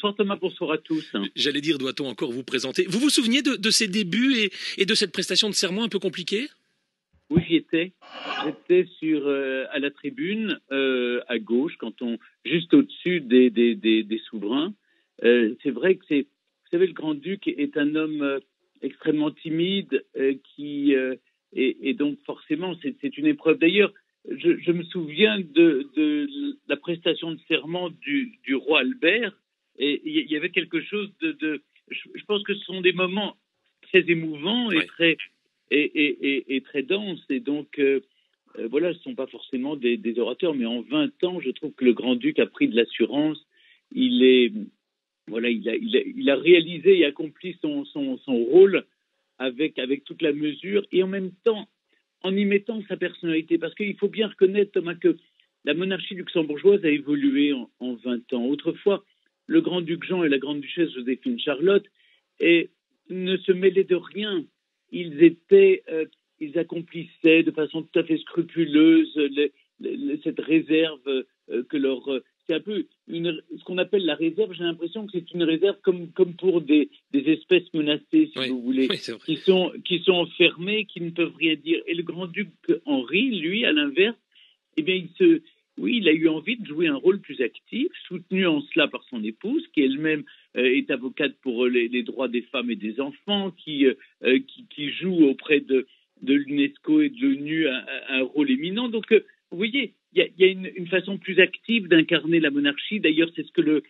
bonsoir Thomas, bonsoir à tous. J'allais dire, doit-on encore vous présenter? Vous vous souvenez de ces débuts et de cette prestation de serment un peu compliquée? Oui, j'y étais. J'étais à la tribune, à gauche, juste au-dessus des souverains. C'est vrai que vous savez, le grand-duc est un homme extrêmement timide, et donc forcément, c'est une épreuve. D'ailleurs, je me souviens de la prestation de serment du roi Albert, et il y avait quelque chose je pense que ce sont des moments très émouvants et très denses, et donc voilà, ce ne sont pas forcément des orateurs, mais en 20 ans, je trouve que le grand-duc a pris de l'assurance. Il a réalisé et accompli son rôle avec toute la mesure, et en même temps en y mettant sa personnalité, parce qu'il faut bien reconnaître, Thomas, que la monarchie luxembourgeoise a évolué en 20 ans. Autrefois, le grand-duc Jean et la grande-duchesse Joséphine Charlotte ne se mêlaient de rien. Ils accomplissaient de façon tout à fait scrupuleuse cette réserve c'est un peu ce qu'on appelle la réserve. J'ai l'impression que c'est une réserve comme pour des espèces menacées, si vous voulez, qui sont enfermées, qui ne peuvent rien dire. Et le grand-duc Henri, lui, à l'inverse, eh bien, il a eu envie de jouer un rôle plus actif, soutenu en cela par son épouse, qui elle-même est avocate pour les droits des femmes et des enfants, qui joue auprès de l'UNESCO et de l'ONU un rôle éminent. Donc, vous voyez, il y a une façon plus active d'incarner la monarchie. D'ailleurs, c'est ce que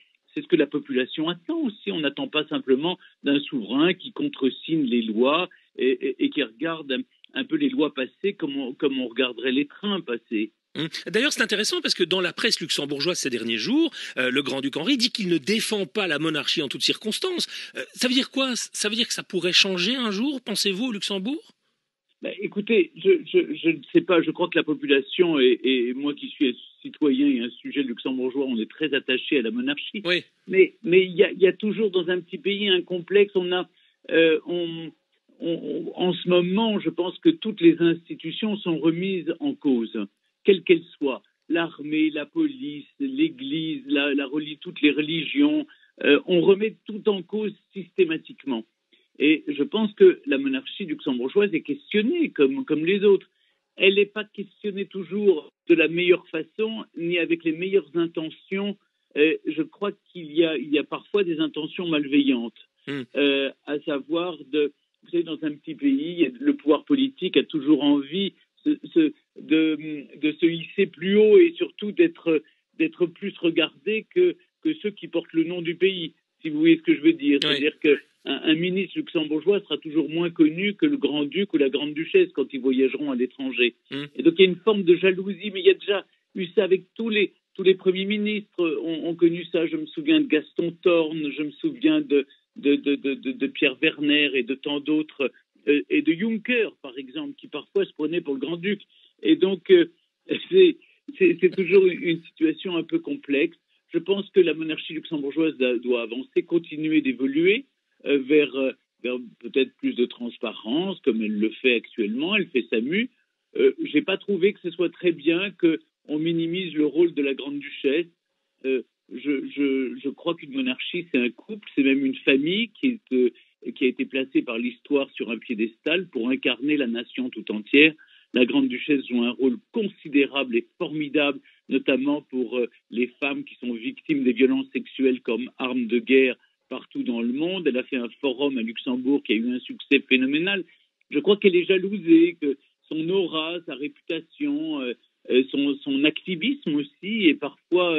la population attend aussi. On n'attend pas simplement d'un souverain qui contresigne les lois et qui regarde un peu les lois passer comme on regarderait les trains passer. D'ailleurs, c'est intéressant parce que dans la presse luxembourgeoise ces derniers jours, le grand-duc Henri dit qu'il ne défend pas la monarchie en toutes circonstances. Ça veut dire quoi? Ça veut dire que ça pourrait changer un jour, pensez-vous, au Luxembourg? Écoutez, je ne sais pas. Je crois que la population, et moi qui suis un citoyen et un sujet luxembourgeois, on est très attaché à la monarchie. Oui. Mais il y a toujours dans un petit pays un complexe. En ce moment, je pense que toutes les institutions sont remises en cause, quelles qu'elles soient. L'armée, la police, l'Église, toutes les religions. On remet tout en cause systématiquement. Et je pense que la monarchie luxembourgeoise est questionnée comme les autres. Elle n'est pas questionnée toujours de la meilleure façon, ni avec les meilleures intentions. Je crois qu'il y a parfois des intentions malveillantes. À savoir, vous savez, dans un petit pays, le pouvoir politique a toujours envie de se hisser plus haut et surtout d'être plus regardé que ceux qui portent le nom du pays, si vous voyez ce que je veux dire. Oui. C'est-à-dire qu'un ministre luxembourgeois sera toujours moins connu que le grand-duc ou la grande-duchesse quand ils voyageront à l'étranger. Et donc il y a une forme de jalousie, mais il y a déjà eu ça avec tous les premiers ministres ont connu ça. Je me souviens de Gaston Thorn, je me souviens de Pierre Werner et de tant d'autres, et de Juncker, par exemple, qui parfois se prenait pour le grand-duc. Et donc, c'est toujours une situation un peu complexe. Je pense que la monarchie luxembourgeoise doit avancer, continuer d'évoluer vers peut-être plus de transparence, comme elle le fait actuellement. Elle fait sa mue. J'ai pas trouvé que ce soit très bien qu'on minimise le rôle de la grande-duchesse. Je crois qu'une monarchie, c'est un couple, c'est même une famille qui a été placée par l'histoire sur un piédestal pour incarner la nation tout entière. La grande-duchesse joue un rôle considérable et formidable, notamment pour les femmes qui sont victimes des violences sexuelles comme armes de guerre partout dans le monde. Elle a fait un forum à Luxembourg qui a eu un succès phénoménal. Je crois qu'elle est jalousée, que son aura, sa réputation, son activisme aussi, et parfois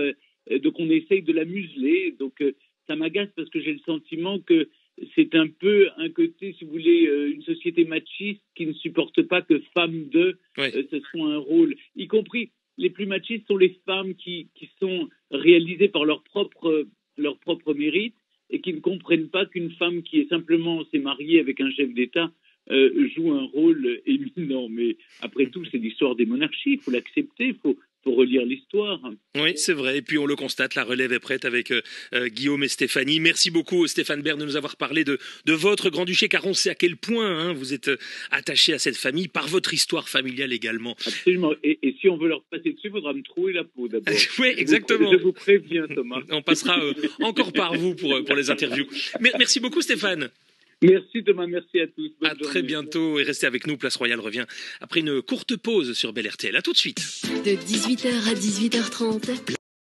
donc on essaye de la museler. Donc ça m'agace parce que j'ai le sentiment que c'est un peu un côté, si vous voulez, une société machiste qui ne supporte pas que femmes ce soit un rôle, y compris les plus machistes sont les femmes qui sont réalisées par leur propre mérite et qui ne comprennent pas qu'une femme qui est simplement s'est mariée avec un chef d'État joue un rôle éminent. Mais après tout, c'est l'histoire des monarchies, il faut l'accepter, il faut pour relire l'histoire. Oui, c'est vrai. Et puis on le constate, la relève est prête avec Guillaume et Stéphanie. Merci beaucoup Stéphane Bern de nous avoir parlé de votre Grand-Duché, car on sait à quel point vous êtes attaché à cette famille, par votre histoire familiale également. Absolument. Et si on veut leur passer dessus, il faudra me trouer la peau d'abord. Oui, exactement. Je vous préviens, Thomas. On passera encore par vous pour les interviews. Merci beaucoup Stéphane. Merci Thomas, merci à tous. À très bientôt et restez avec nous. Place Royale revient après une courte pause sur Bel RTL. À tout de suite. De 18h à 18h30.